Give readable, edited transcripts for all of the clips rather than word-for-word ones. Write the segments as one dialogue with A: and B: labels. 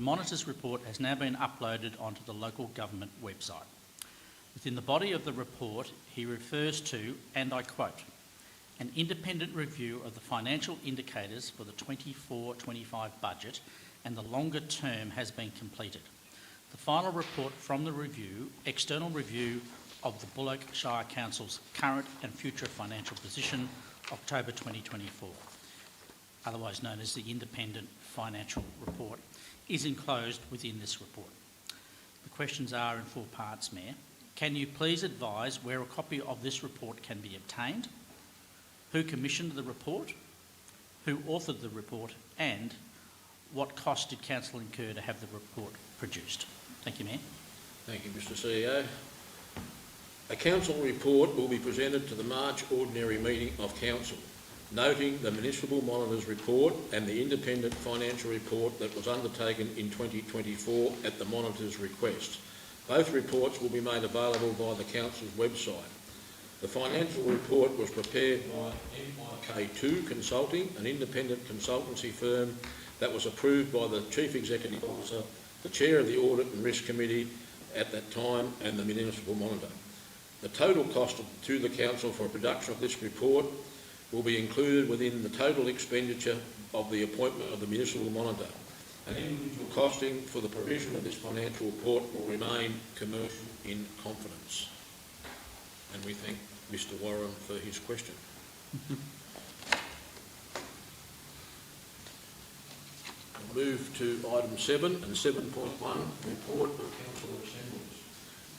A: Monitor's report has now been uploaded onto the local government website. Within the body of the report, he refers to, and I quote, an independent review of the financial indicators for the 24-25 budget and the longer term has been completed. The final report from the review, external review of the Buloke Shire Council's current and future financial position, October 2024, otherwise known as the Independent Financial Report, is enclosed within this report. The questions are in 4 parts, Mayor. Can you please advise where a copy of this report can be obtained, who commissioned the report, who authored the report, and what cost did Council incur to have the report produced? Thank you, Mayor.
B: Thank you, Mr CEO. A Council report will be presented to the March Ordinary Meeting of Council, noting the Municipal Monitor's report and the Independent Financial Report that was undertaken in 2024 at the Monitor's request. Both reports will be made available via the Council's website. The financial report was prepared by MIK2 Consulting, an independent consultancy firm that was approved by the Chief Executive Officer, the Chair of the Audit and Risk Committee at that time, and the Municipal Monitor. The total cost to the Council for production of this report will be included within the total expenditure of the appointment of the Municipal Monitor. An individual costing for the provision of this financial report will remain commercial in confidence. And we thank Mr Warren for his question. We'll move to item 7 and 7.1, report of Council Assemblies.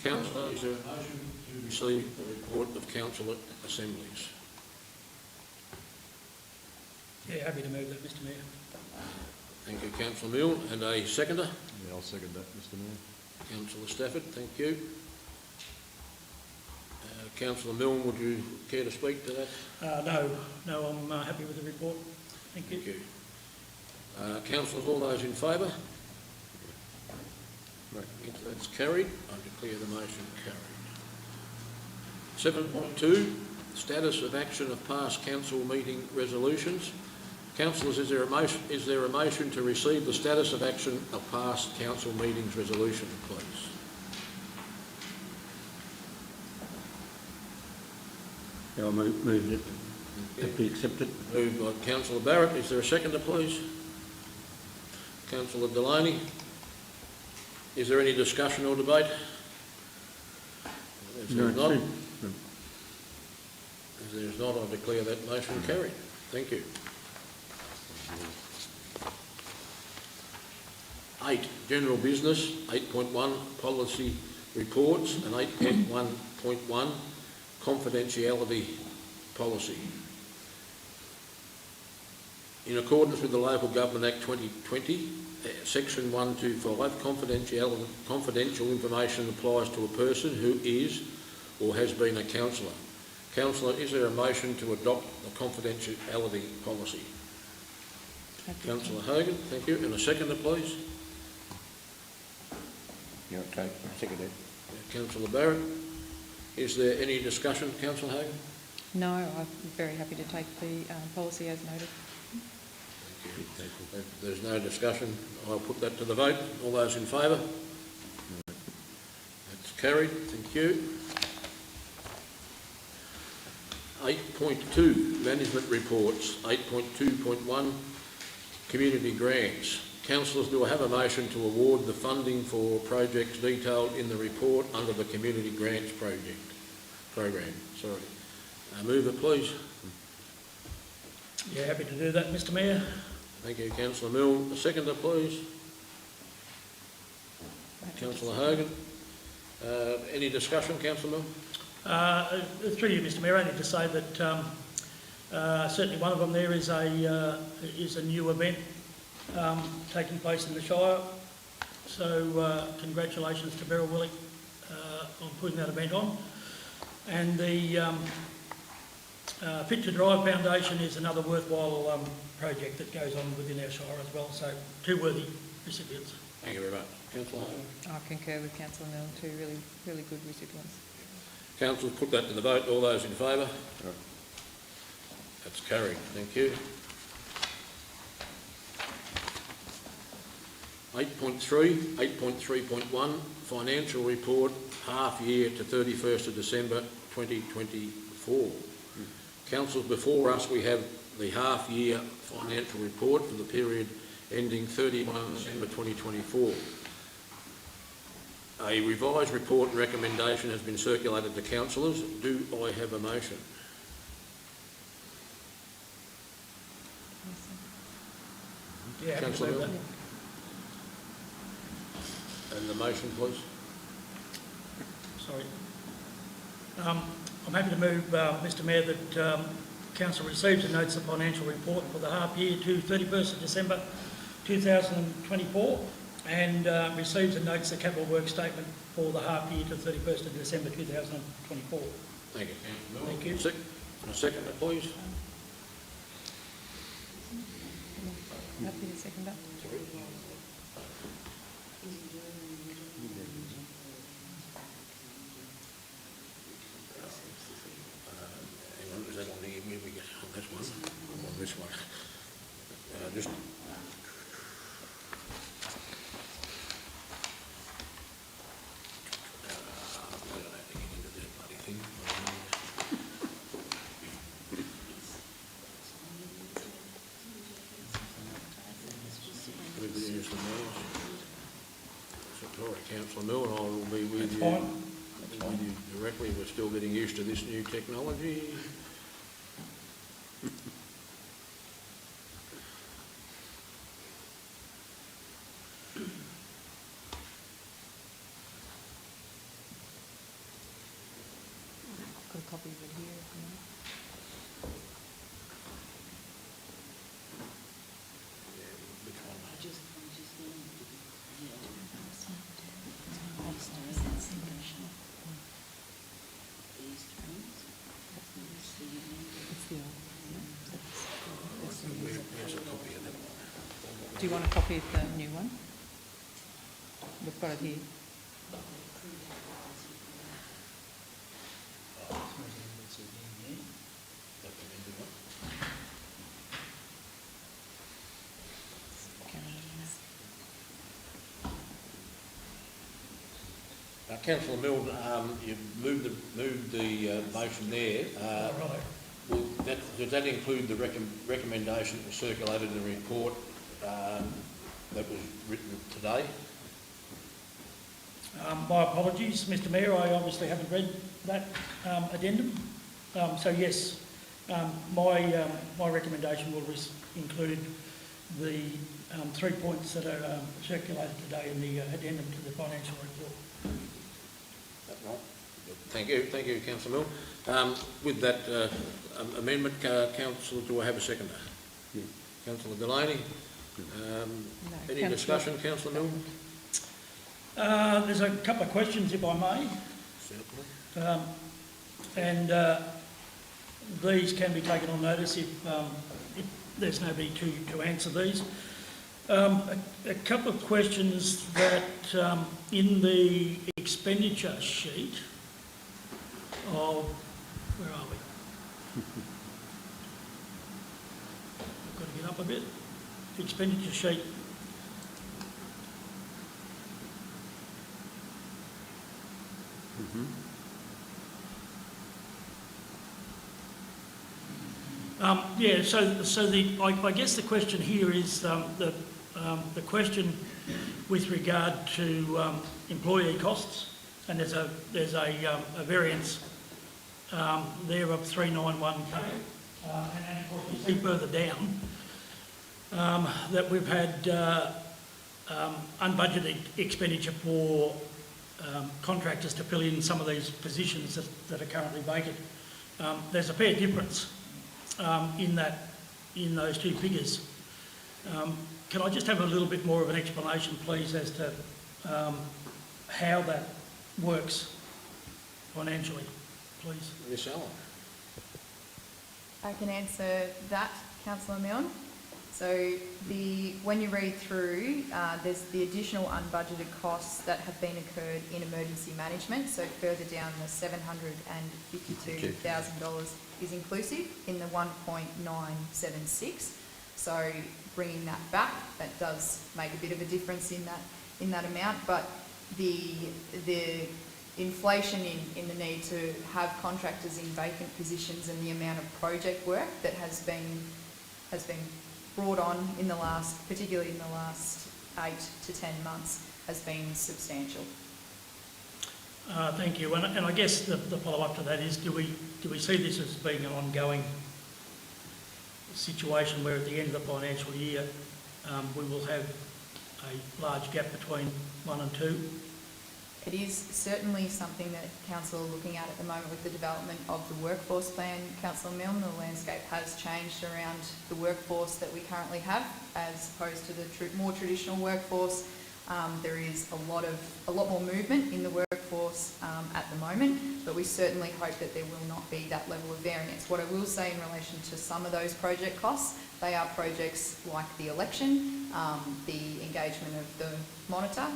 B: Councillor, is there a motion to receive the report of Council Assemblies?
C: Yeah, happy to move that, Mr Mayor.
B: Thank you, Councillor Milne. And a seconder?
D: Yeah, I'll second that, Mr Mayor.
B: Councillor Stafford, thank you. Councillor Milne, would you care to speak to that?
C: No, I'm happy with the report. Thank you.
B: Thank you. Councillors, all those in favour? Right. If that's carried, I declare the motion carried. 7.2, status of action of past council meeting resolutions. Councillors, is there a motion to receive the status of action of past council meetings resolution, please?
E: Yeah, I'll move it. That be accepted.
B: Moved by Councillor Barrett. Is there a seconder, please? Councillor Delaney. Is there any discussion or debate? If there's not, I declare that motion carried. Thank you. 8, general business. 8.1, policy reports, and 8.1.1, confidentiality policy. In accordance with the Local Government Act 2020, Section 125, confidential information applies to a person who is or has been a councillor. Councillor, is there a motion to adopt the confidentiality policy? Councillor Hogan, thank you. And a seconder, please.
E: Yeah, okay, second that.
B: Councillor Barrett. Is there any discussion, Councillor Hogan?
F: No, I'm very happy to take the policy as noted.
B: Thank you. If there's no discussion, I'll put that to the vote. All those in favour? That's carried. Thank you. 8.2, management reports. 8.2.1, community grants. Councillors, do I have a motion to award the funding for projects detailed in the report under the community grants program? Sorry. Move it, please.
C: Yeah, happy to do that, Mr Mayor.
B: Thank you, Councillor Milne. A seconder, please. Councillor Hogan. Any discussion, Councillor Milne?
C: Through you, Mr Mayor, only to say that certainly one of them there is a new event taking place in the Shire. So congratulations to Beryl Willick on putting that event on. And the Fit to Drive Foundation is another worthwhile project that goes on within our Shire as well. So 2 worthy recipients.
B: Thank you very much. Councillor Hogan.
F: I concur with Councillor Milne, 2 really good recipients.
B: Council, put that to the vote. All those in favour? Right. That's carried. Thank you. 8.3, 8.3.1, financial report, half year to 31st of December 2024. Councillors, before us we have the half year financial report for the period ending 31 December 2024. A revised report and recommendation has been circulated to councillors. Do I have a motion?
C: Yeah, happy to
B: Councillor
C: move
B: Mill? And the motion, please.
C: Sorry. I'm happy to move, Mr Mayor, that Council receives the notice of financial report for the half year to 31st of December 2024 and receives a notice of capital work statement for the half year to 31st of December 2024.
B: Thank you, Councillor Mill.
C: Thank you.
B: A second, please.
F: Happy to second that.
B: Hang on, is that on here? Where we get on this one? I'm on this one. Just. I don't have to get into this bloody thing. Here's the mayor. Sorry, Councillor Mill, and I will be with you.
C: Fine.
B: With you directly. We're still getting used to this new technology.
F: Got a copy of it here. if you want.
B: Which one?
F: It's the old one.
B: Where's a copy of that one?
F: Do you want a copy of the new one? We've got it here.
B: Councillor Mill, you've moved the motion there.
C: Right.
B: Does that include the recommendation that was circulated in the report that was written today?
C: My apologies, Mr Mayor, I obviously haven't read that addendum. So yes, my recommendation will include the 3 points that are circulated today in the addendum to the financial report.
B: Right. Thank you, Councillor Mill. With that amendment, Councillor, do I have a seconder?
E: Yeah.
B: Councillor Delaney.
F: No,
B: Any
F: Councillor-
B: discussion, Councillor Mill?
C: There's a couple of questions, if I may.
B: Certainly.
C: And these can be taken on notice if there's nobody to answer these. A couple of questions that in the expenditure sheet of, where are we? I've got to get up a bit. Expenditure sheet. Yeah, so I guess the question here is the question with regard to employee costs, and there's a variance there of 391K, and of course you see further down that we've had unbudgeted expenditure for contractors to fill in some of these positions that are currently vacant. There's a fair difference in those two figures. Can I just have a little bit more of an explanation, please, as to how that works financially, please?
B: Miss Allen.
G: I can answer that, Councillor Milne. So when you read through, there's the additional unbudgeted costs that have been incurred in emergency management. So further down, the $752,000 is inclusive in the 1.976. So bringing that back, that does make a bit of a difference in that amount, but the inflation in the need to have contractors in vacant positions and the amount of project work that has been brought on particularly in the last 8 to 10 months, has been substantial.
C: Thank you. And I guess the follow-up to that is, do we see this as being an ongoing situation where at the end of the financial year we will have a large gap between 1 and 2?
G: It is certainly something that Council are looking at the moment with the development of the workforce plan. Councillor Milne, the landscape has changed around the workforce that we currently have as opposed to the more traditional workforce. There is a lot more movement in the workforce at the moment, but we certainly hope that there will not be that level of variance. What I will say in relation to some of those project costs, they are projects like the election, the engagement of the monitor,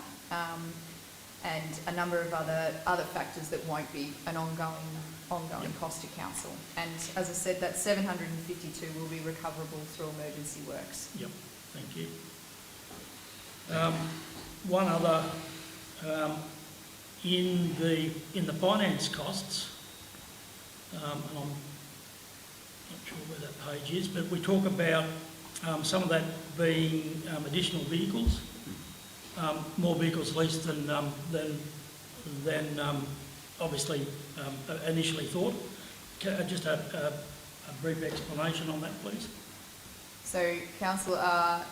G: and a number of other factors that won't be an ongoing cost to council. And as I said, that 752 will be recoverable through emergency works.
C: Yep, thank you. One other, in the finance costs, and I'm not sure where that page is, but we talk about some of that being additional vehicles. More vehicles leased than obviously initially thought. Just a brief explanation on that, please.
G: So Council are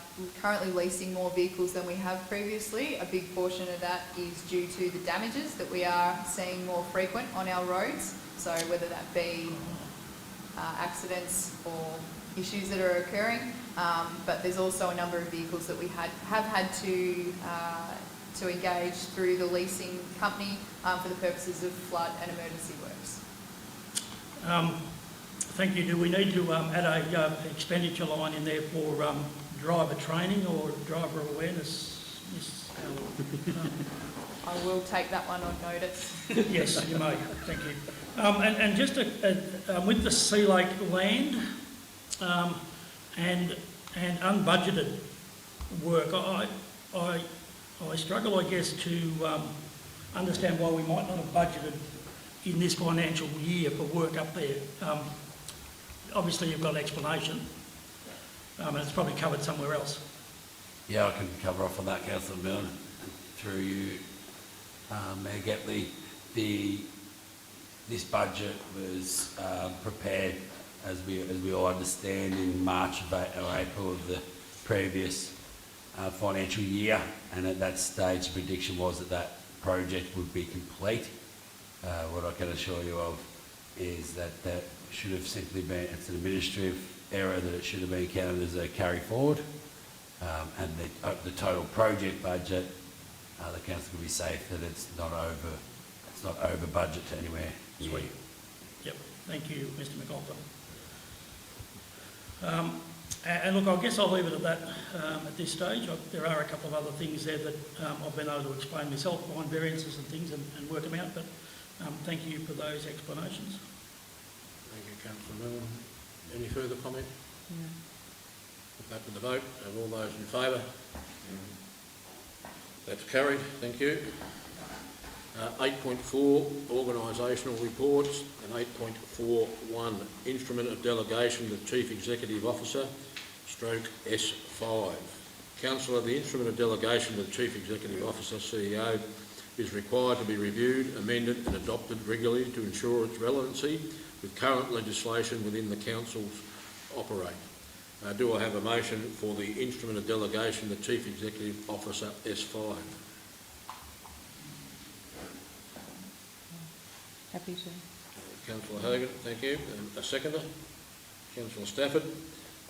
G: currently leasing more vehicles than we have previously. A big portion of that is due to the damages that we are seeing more frequent on our roads. So whether that be accidents or issues that are occurring, but there's also a number of vehicles that we have had to engage through the leasing company for the purposes of flood and emergency works.
C: Thank you. Do we need to add an expenditure line in there for driver training or driver awareness?
G: I will take that one on notice.
C: Yes, you may. Thank you. And just with the Sea Lake land and unbudgeted work, I struggle, I guess, to understand why we might not have budgeted in this financial year for work up there. Obviously, you've got an explanation, and it's probably covered somewhere else.
E: Yeah, I can cover off on that, Councillor Milne, through you, Mayor Gatley. This budget was prepared, as we all understand, in March or April of the previous financial year, and at that stage, the prediction was that project would be complete. What I can assure you of is that should have simply been, it's an administrative error, that it should have been counted as a carry forward, and the total project budget, the council can be safe that it's not over budget to anywhere near.
C: Yep, thank you, Mr. McLaughlin. And look, I guess I'll leave it at that at this stage. There are a couple of other things there that I've been able to explain myself, find variances and things and work them out, but thank you for those explanations.
B: Thank you, Councillor Milne. Any further comment?
F: No.
B: Put that to the vote. Have all those in favour? That's carried. Thank you. 8.4, organisational reports, and 8.41, instrument of delegation to Chief Executive Officer, stroke S5. Councillor, the instrument of delegation to the Chief Executive Officer, CEO, is required to be reviewed, amended and adopted regularly to ensure its relevancy with current legislation within the Council's operate. Do I have a motion for the instrument of delegation to Chief Executive Officer S5?
F: Happy to.
B: Councillor Hogan, thank you. A seconder? Councillor Stafford.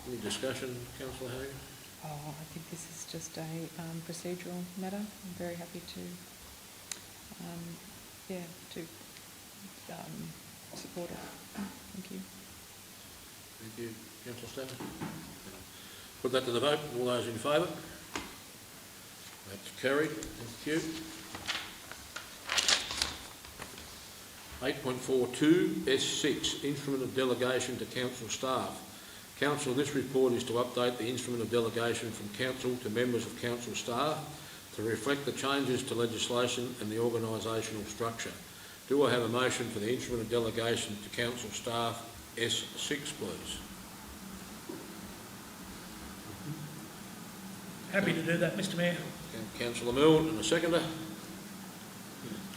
B: Any discussion, Councillor Hogan?
F: Oh, I think this is just a procedural matter. I'm very happy to, support it. Thank you.
B: Thank you, Councillor Stafford. Put that to the vote. All those in favour? That's carried. Thank you. 8.42 S6, instrument of delegation to council staff. Council, this report is to update the instrument of delegation from Council to members of Council staff to reflect the changes to legislation and the organisational structure. Do I have a motion for the instrument of delegation to Council staff S6, please?
C: Happy to do that, Mr Mayor.
B: Councillor Milne and a seconder.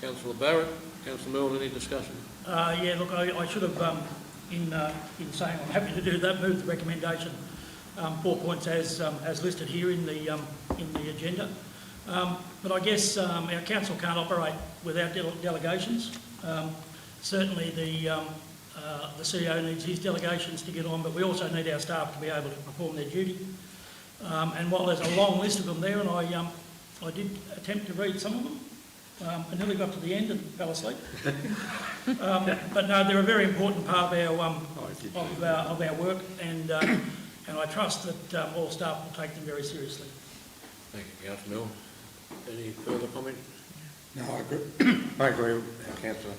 B: Councillor Barrett. Councillor Milne, any discussion?
C: Yeah, look, I should have, in saying I'm happy to do that, moved the recommendation 4 points as listed here in the agenda. But I guess our council can't operate without delegations. Certainly the CEO needs his delegations to get on, but we also need our staff to be able to perform their duty. And while there's a long list of them there, and I did attempt to read some of them, I nearly got to the end and fell asleep. But no, they're a very important part of our work, and I trust that all staff will take them very seriously.
B: Thank you, Councillor Milne. Any further comment?
H: No, I agree. I agree with Councillor.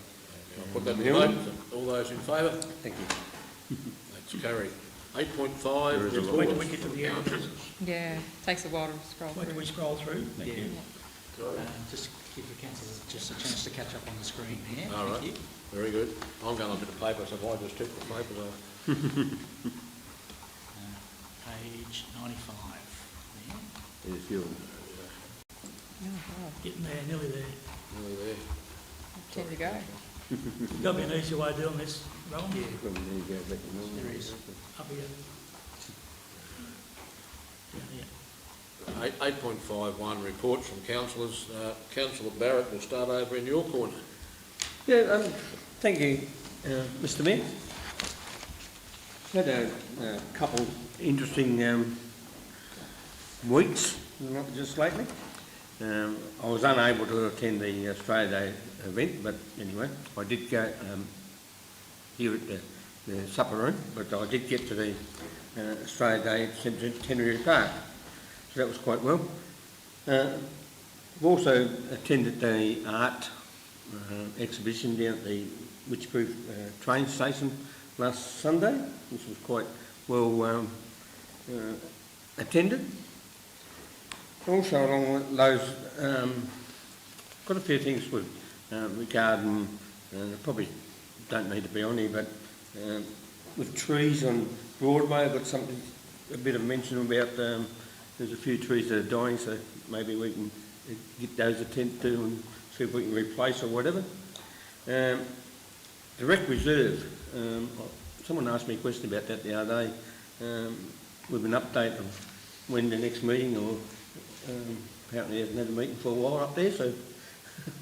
B: I'll put that to vote. All those in favour?
H: Thank you.
B: That's carried. 8.5.
C: Just wait till we get to the end.
F: Yeah, takes a while to scroll
C: Wait till
F: through.
C: we scroll through. Thank you.
A: Just give the councillors just a chance to catch up on the screen here.
B: All right.
A: Thank you.
B: Very good. I'm going on a bit of paper, so if I just tip the papers off.
A: Page 95. There.
D: There's yours.
C: Getting there, nearly there.
B: Nearly there.
F: 10 to go.
C: There's got to be an easier way of doing this, Rowan.
A: Yeah.
D: Well, there you go, back to normal.
A: There is.
C: Up here. Down here.
B: 8.51, reports from councillors. Councillor Barrett, we'll start over in your corner.
H: Yeah, thank you, Mr Mayor. Had a couple interesting weeks, just lately. I was unable to attend the Australia Day event, but anyway, I did go here at the supper room, but I did get to the Australia Day at Centenary Park, so that was quite well. I've also attended the art exhibition down at the Witchproof train station last Sunday, which was quite well attended. Also, along with those, got a few things with regarding, probably don't need to be on here, but with trees on Broadway, I've got something, a bit of mention about, there's a few trees that are dying, so maybe we can get those attended to and see if we can replace or whatever. The Rec Reserve, someone asked me a question about that the other day, with an update of when the next meeting, or apparently hasn't had a meeting for a while up there, so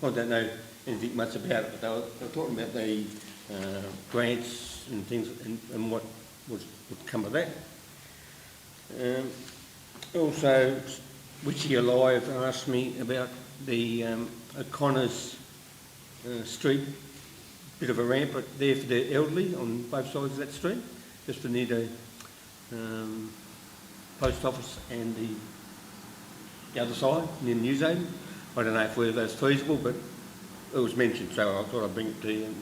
H: I don't know anything much about it, but they were talking about the grants and things and what would come of that. Also, Witchy Alive asked me about the O'Connor's street, bit of a ramp there for the elderly on both sides of that street, just near the post office and the other side, near Newshaven. I don't know if whether that's feasible, but it was mentioned, so I thought I'd bring it to you.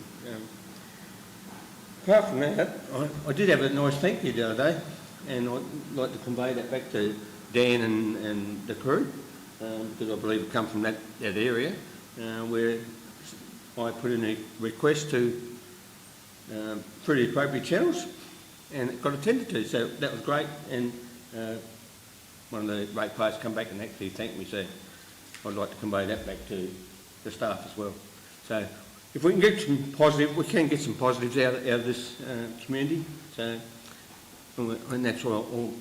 H: Apart from that, I did have a nice thank you the other day, and I'd like to convey that back to Dan and the crew, because I believe it come from that area, where I put in a request to through the appropriate channels, and it got attended to, so that was great. And one of the ratepayers come back and actually thanked me, so I'd like to convey that back to the staff as well. So if we can get some positive, we can get some positives out of this community, so, and that's all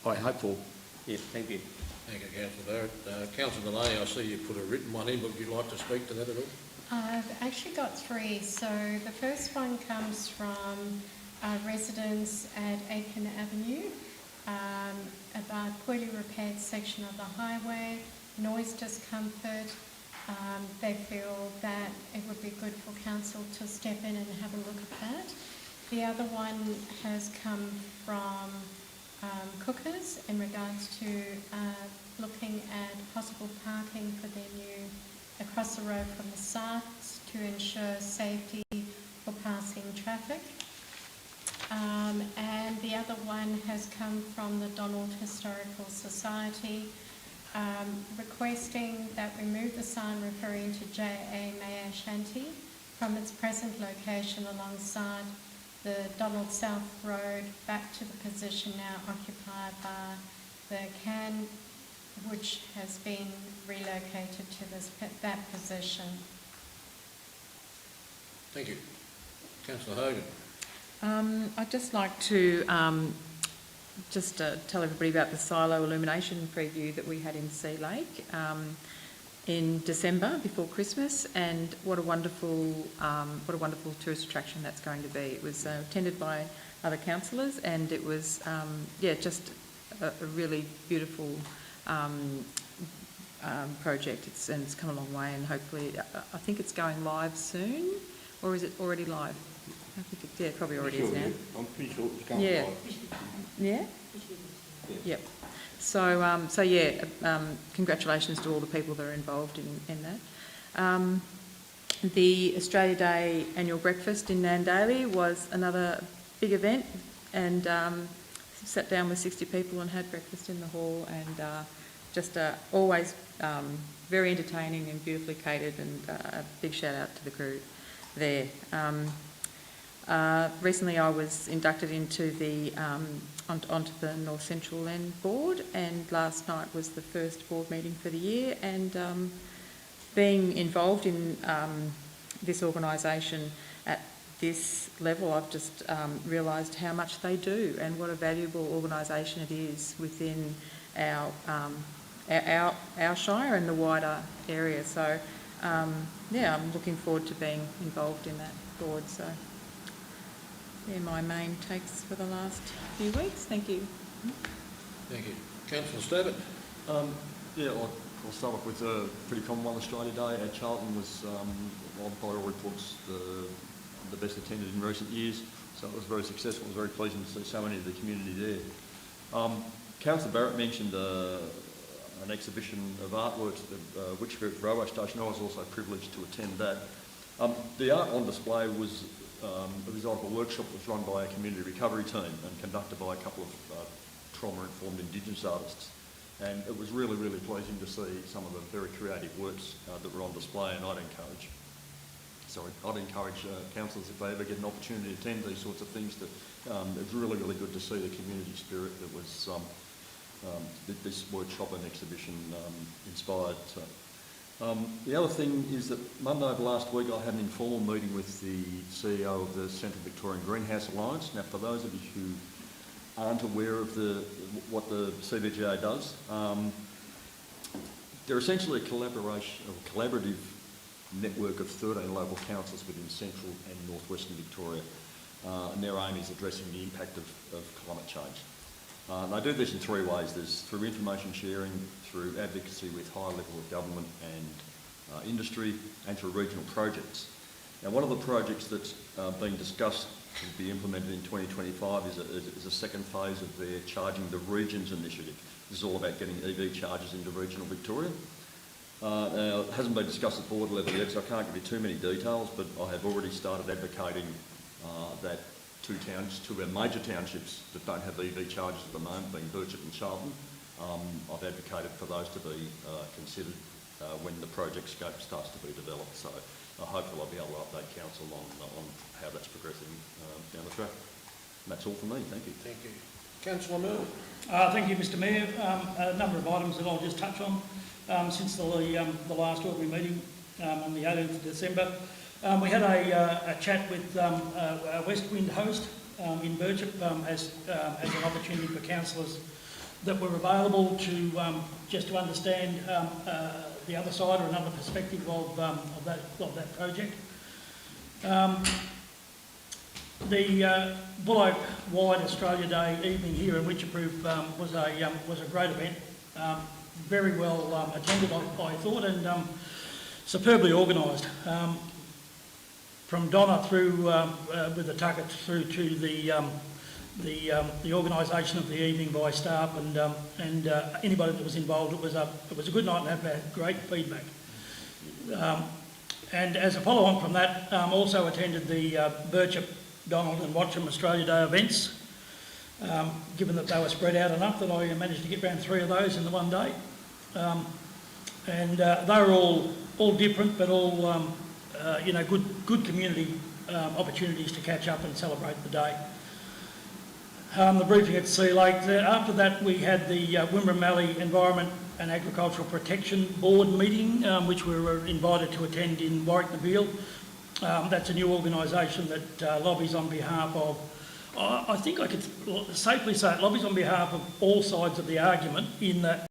H: I hope for. Yes, thank you.
B: Thank you, Councillor Barrett. Councillor Delay, I see you put a written one in, but would you like to speak to that at all?
I: I've actually got three. So the first one comes from residents at Aiken Avenue about poorly repaired section of the highway, noise discomfort. They feel that it would be good for council to step in and have a look at that. The other one has come from Cookers in regards to looking at possible parking for their new across the road from the sites to ensure safety for passing traffic. and the other one has come from the Donald Historical Society, requesting that we move the sign referring to J.A. Maya Shanti from its present location alongside the Donald South Road back to the position now occupied by the can, which has been relocated to that position.
B: Thank you. Councillor Hogan.
F: I'd just like to tell everybody about the silo illumination preview that we had in Sea Lake in December before Christmas, and what a wonderful tourist attraction that's going to be. It was attended by other councillors, and it was just a really beautiful project. It's come a long way, and hopefully I think it's going live soon, or is it already live? I think it probably already is now.
H: I'm pretty sure it's going
F: Yeah.
H: live.
F: Yeah? Yep. So, congratulations to all the people that are involved in that. The Australia Day annual breakfast in Nandaly was another big event, and sat down with 60 people and had breakfast in the hall, and always very entertaining and beautifully catered, and a big shout out to the crew there. Recently I was inducted into onto the North Central End Board, and last night was the first board meeting for the year, and being involved in this organisation at this level, I've just realised how much they do and what a valuable organisation it is within our shire and the wider area. So I'm looking forward to being involved in that board. So they're my main takes for the last few weeks. Thank you.
B: Thank you. Councillor Stabbett.
J: I'll start off with a pretty common one. Australia Day at Charlton was, by all reports, the best attended in recent years. So it was very successful. It was very pleasing to see so many of the community there. Councillor Barrett mentioned an exhibition of artworks at Whitchfield Railway Station. I was also privileged to attend that. The art on display was a result of a workshop that was run by a community recovery team and conducted by a couple of trauma-informed Indigenous artists. And it was really, really pleasing to see some of the very creative works that were on display, and I'd encourage councillors, if they ever get an opportunity to attend these sorts of things, it was really, really good to see the community spirit that was this workshop and exhibition inspired. So, the other thing is that Monday of last week I had an informal meeting with the CEO of the Central Victorian Greenhouse Alliance. Now, for those of you who aren't aware of what the CVGA does, they're essentially a collaborative network of 13 local councils within central and northwestern Victoria, and their aim is addressing the impact of climate change. And they do this in three ways. There's through information sharing, through advocacy with high level of government and industry, and through regional projects. Now, one of the projects that's being discussed to be implemented in 2025 is a second phase of their Charging the Regions initiative. This is all about getting EV chargers into regional Victoria. Now, it hasn't been discussed at board level yet, so I can't give you too many details, but I have already started advocating that two of our major townships that don't have EV chargers at the moment, being Birchip and Charlton, I've advocated for those to be considered when the project scope starts to be developed. So hopefully I'll be able to update council on how that's progressing down the track. And that's all from me. Thank you.
B: Thank you. Councillor Milne.
C: Thank you, Mr Mayor. A number of items that I'll just touch on since the last ordinary meeting on the 18th of December. We had a chat with our West Wind host in Birchip as an opportunity for councillors that were available to just to understand the other side or another perspective of that project. The Buloke Wide Australia Day evening here in Whitchapproof was a great event, very well attended, I thought, and superbly organised. From Donna through with the tucket through to the organisation of the evening by staff and anybody that was involved, it was a good night and had great feedback. And as a follow-on from that, also attended the Birchip Donald and Watcham Australia Day events, given that they were spread out enough that I managed to get around 3 of those in the one day. They were all different, but all good community opportunities to catch up and celebrate the day. The briefing at Sea Lake. After that, we had the Wimmera Mallee Environment and Agricultural Protection Board meeting, which we were invited to attend in Warwick-Nabeal. That's a new organisation that lobbies on behalf of, I think I could safely say it lobbies on behalf of all sides of the argument, in that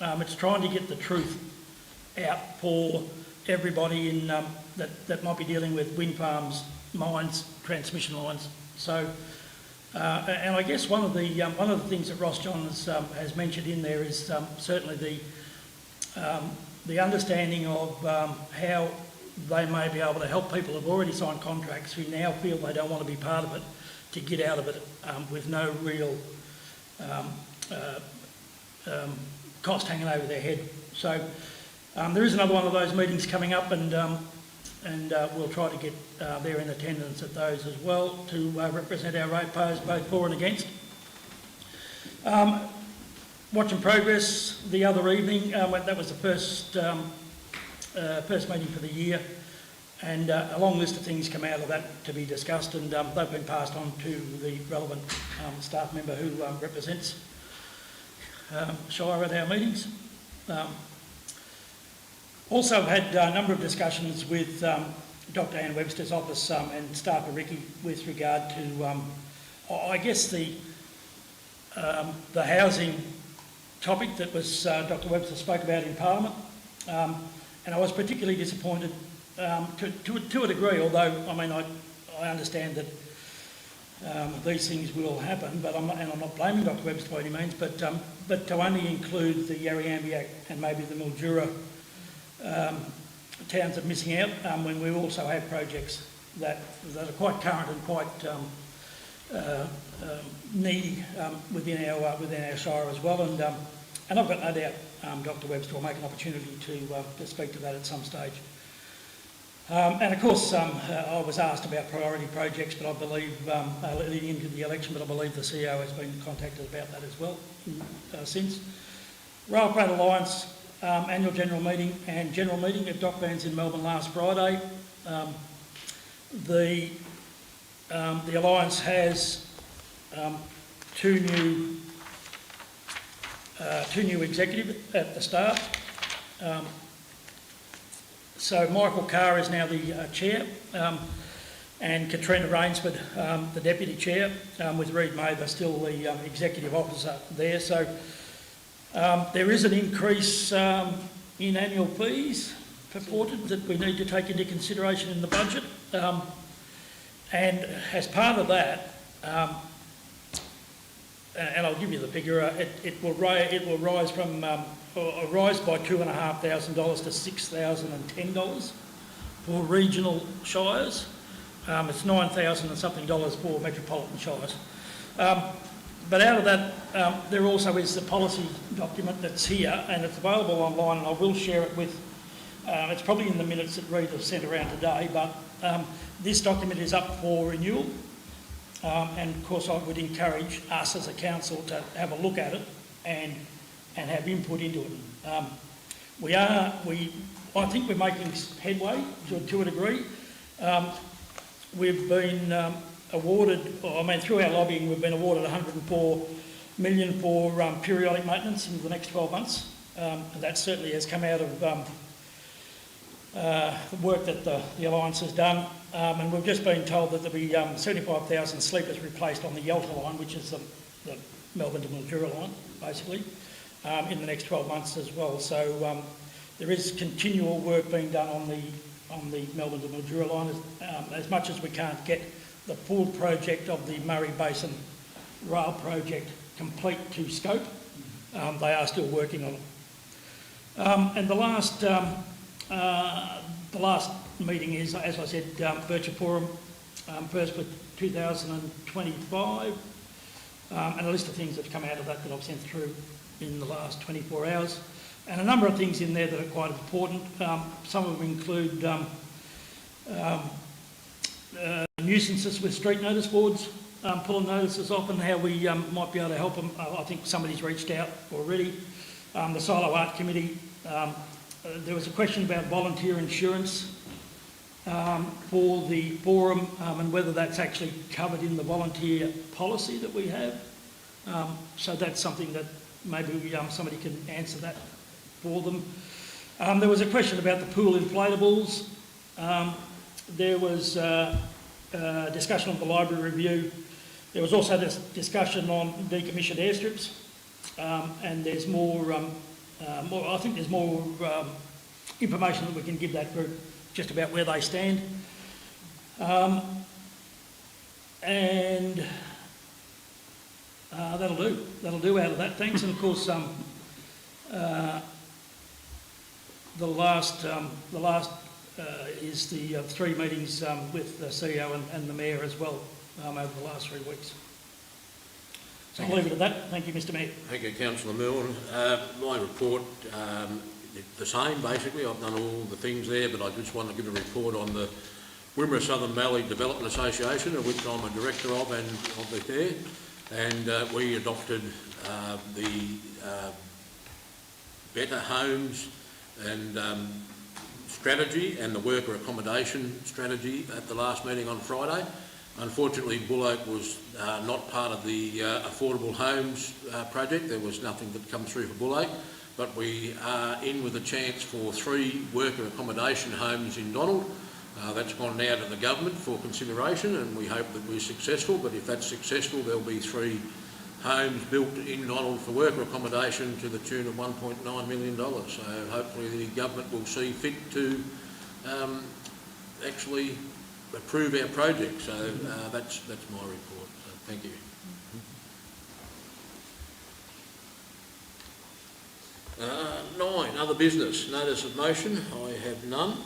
C: it's trying to get the truth out for everybody in that might be dealing with wind farms, mines, transmission lines. So, and I guess one of the things that Ross John has mentioned in there is certainly the understanding of how they may be able to help people who've already signed contracts who now feel they don't want to be part of it, to get out of it with no real cost hanging over their head. So there is another one of those meetings coming up, and we'll try to get there in attendance at those as well to represent our ratepayers both for and against. Watching progress the other evening, that was the first meeting for the year, and a long list of things come out of that to be discussed, and they've been passed on to the relevant staff member who represents Shire at our meetings. Also had a number of discussions with Dr Anne Webster's office and staff of Ricky with regard to, I guess, the housing topic that was Dr Webster spoke about in Parliament. And I was particularly disappointed to a degree, although I mean I understand that these things will happen, but I'm not blaming Dr Webster by any means, but to only include the Yarriambiack and maybe the Mildura towns are missing out when we also have projects that are quite current and quite needy within our shire as well, and I've got no doubt Dr Webster will make an opportunity to speak to that at some stage. And of course, I was asked about priority projects, but I believe leading into the election, but I believe the CEO has been contacted about that as well since. Rail Freight Alliance annual general meeting and general meeting at Docklands in Melbourne last Friday. The Alliance has two new executives at the start. So Michael Carr is now the chair, and Katrina Rainsford the deputy chair, with Reid Mather still the executive officer there. So there is an increase in annual fees purported that we need to take into consideration in the budget, and as part of that, and I'll give you the figure, it will rise from rise by $2,500 to $6,010 for regional shires. It's $9,000 and something for metropolitan shires. But out of that, there also is the policy document that's here, and it's available online, and I will share it with, it's probably in the minutes that Reid has sent around today, but this document is up for renewal. And of course I would encourage us as a council to have a look at it and have input into it. I think we're making headway to a degree. We've been awarded, through our lobbying, we've been awarded $104 million for periodic maintenance in the next 12 months. And that certainly has come out of the work that the Alliance has done. And we've just been told that there'll be 75,000 sleepers replaced on the Yalta line, which is the Melbourne to Mildura line, basically, in the next 12 months as well. So there is continual work being done on the Melbourne to Mildura line, as much as we can't get the full project of the Murray Basin rail project complete to scope. They are still working on it. And the last meeting is, as I said, Virtual Forum, first for 2025, and a list of things that have come out of that I've sent through in the last 24 hours, and a number of things in there that are quite important. Some of them include nuisances with street notice boards, pulling notices off, and how we might be able to help them. I think somebody's reached out already. The Silo Art Committee, there was a question about volunteer insurance for the forum and whether that's actually covered in the volunteer policy that we have. So that's something that maybe somebody can answer that for them. There was a question about the pool inflatables. There was discussion on the library review. There was also this discussion on decommissioned airstrips, and there's more, I think there's more information that we can give that group just about where they stand. And that'll do out of that, thanks. And of course, the last is the 3 meetings with the CEO and the Mayor as well over the last 3 weeks. So I'll leave it at that. Thank you, Mr Mayor.
B: Thank you, Councillor Milne. My report, the same basically. I've done all the things there, but I just want to give a report on the Wimmera Southern Valley Development Association, of which I'm a director of and I'll be there. And we adopted the Better Homes and strategy and the worker accommodation strategy at the last meeting on Friday. Unfortunately, Buloke was not part of the affordable homes project. There was nothing that come through for Buloke, but we are in with a chance for 3 worker accommodation homes in Donald. That's gone now to the government for consideration, and we hope that we're successful. But if that's successful, there'll be 3 homes built in Donald for worker accommodation to the tune of $1.9 million. So hopefully the government will see fit to actually approve our project. So that's my report. So thank you. 9, other business. Notice of motion. I have none.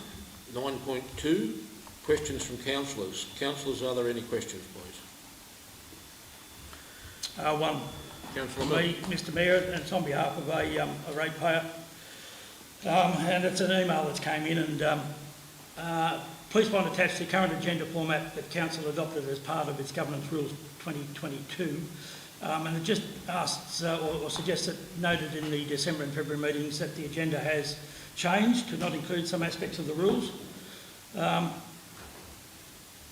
B: 9.2, questions from councillors. Councillors, are there any questions, please?
C: One
B: Councillor
C: from me, Mr Mayor, and it's on behalf of a ratepayer. And it's an email that's came in, and please find attached the current agenda format that Council adopted as part of its Governance Rules 2022. And it just asks or suggests that noted in the December and February meetings that the agenda has changed to not include some aspects of the rules.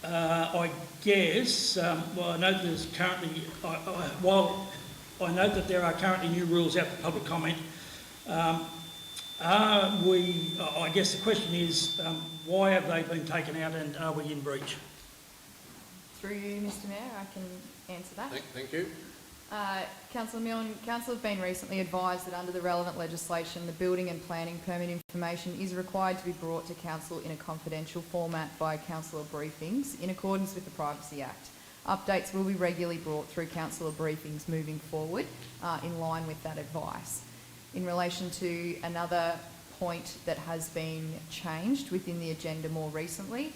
C: I guess, well, I note there's currently, while I note that there are currently new rules out for public comment, I guess the question is, why have they been taken out and are we in breach?
G: Through you, Mr Mayor, I can answer that.
B: Thank you.
G: Councillor Milne, Council have been recently advised that under the relevant legislation, the building and planning permit information is required to be brought to Council in a confidential format via councillor briefings in accordance with the Privacy Act. Updates will be regularly brought through councillor briefings moving forward in line with that advice. In relation to another point that has been changed within the agenda more recently,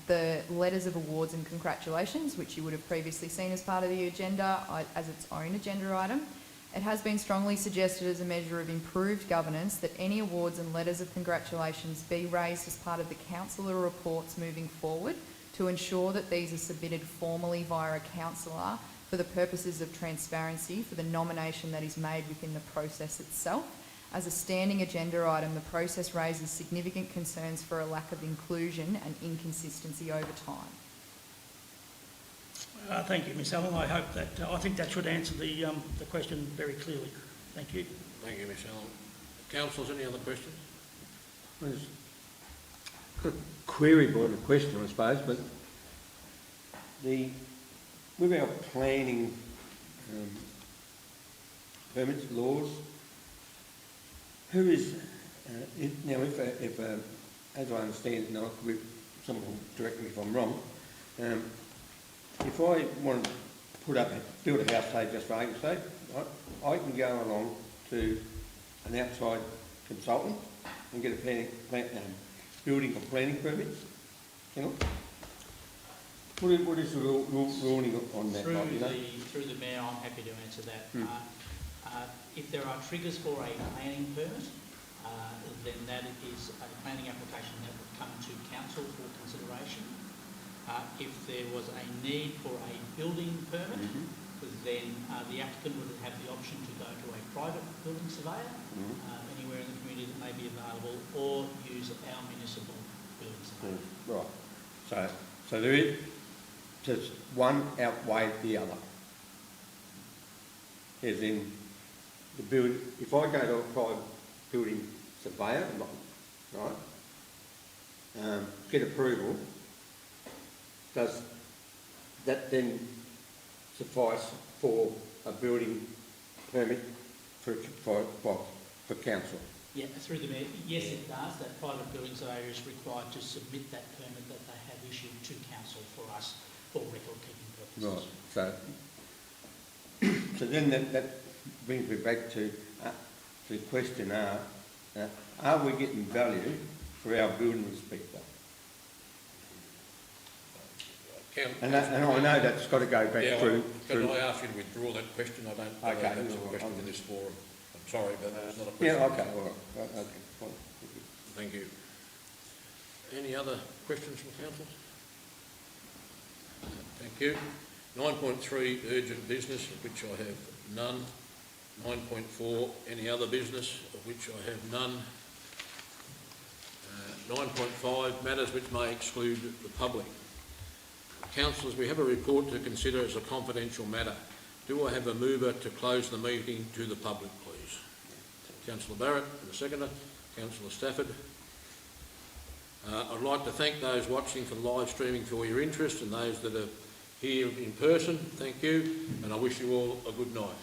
G: the letters of awards and congratulations, which you would have previously seen as part of the agenda as its own agenda item. It has been strongly suggested as a measure of improved governance that any awards and letters of congratulations be raised as part of the councillor reports moving forward to ensure that these are submitted formally via a councillor for the purposes of transparency for the nomination that is made within the process itself. As a standing agenda item, the process raises significant concerns for a lack of inclusion and inconsistency over time.
C: Thank you, Ms Allen. I hope that, I think that should answer the question very clearly. Thank you.
B: Thank you, Ms Allen. Councillors, any other questions?
H: There's a query more than a question, I suppose, but with our planning permits, laws, who is, now if as I understand it, now someone will direct me if I'm wrong, if I want to build a house, say just for argument's sake, I can go along to an outside consultant and get a building or planning permit, you know? What is the ruling on that?
A: Through the Mayor, I'm happy to answer that. If there are triggers for a planning permit, then that is a planning application that would come to council for consideration. If there was a need for a building permit, then the applicant would have the option to go to a private building surveyor anywhere in the community that may be available, or use our municipal building surveyor.
H: Right. So there is, does one outweigh the other? As in, the build, if I go to a private building surveyor, right, get approval, does that then suffice for a building permit for council?
A: Yeah, through the mayor, yes it does. That private building surveyor is required to submit that permit that they have issued to council for us for record keeping purposes.
H: Right, so then that brings me back to the question, are we getting value for our building inspector? And I know that's got to go back through.
B: Can I ask you to withdraw that question? I don't believe that's a question in this forum. I'm sorry, but it's not a question.
H: Yeah, okay, all right. Okay, fine.
B: Thank you. Any other questions from council? Thank you. 9.3, urgent business, of which I have none. 9.4, any other business, of which I have none. 9.5, matters which may exclude the public. Councillors, we have a report to consider as a confidential matter. Do I have a mover to close the meeting to the public, please? Councillor Barrett, and the seconder. Councillor Stafford. I'd like to thank those watching for the live streaming for your interest, and those that are here in person, thank you, and I wish you all a good night.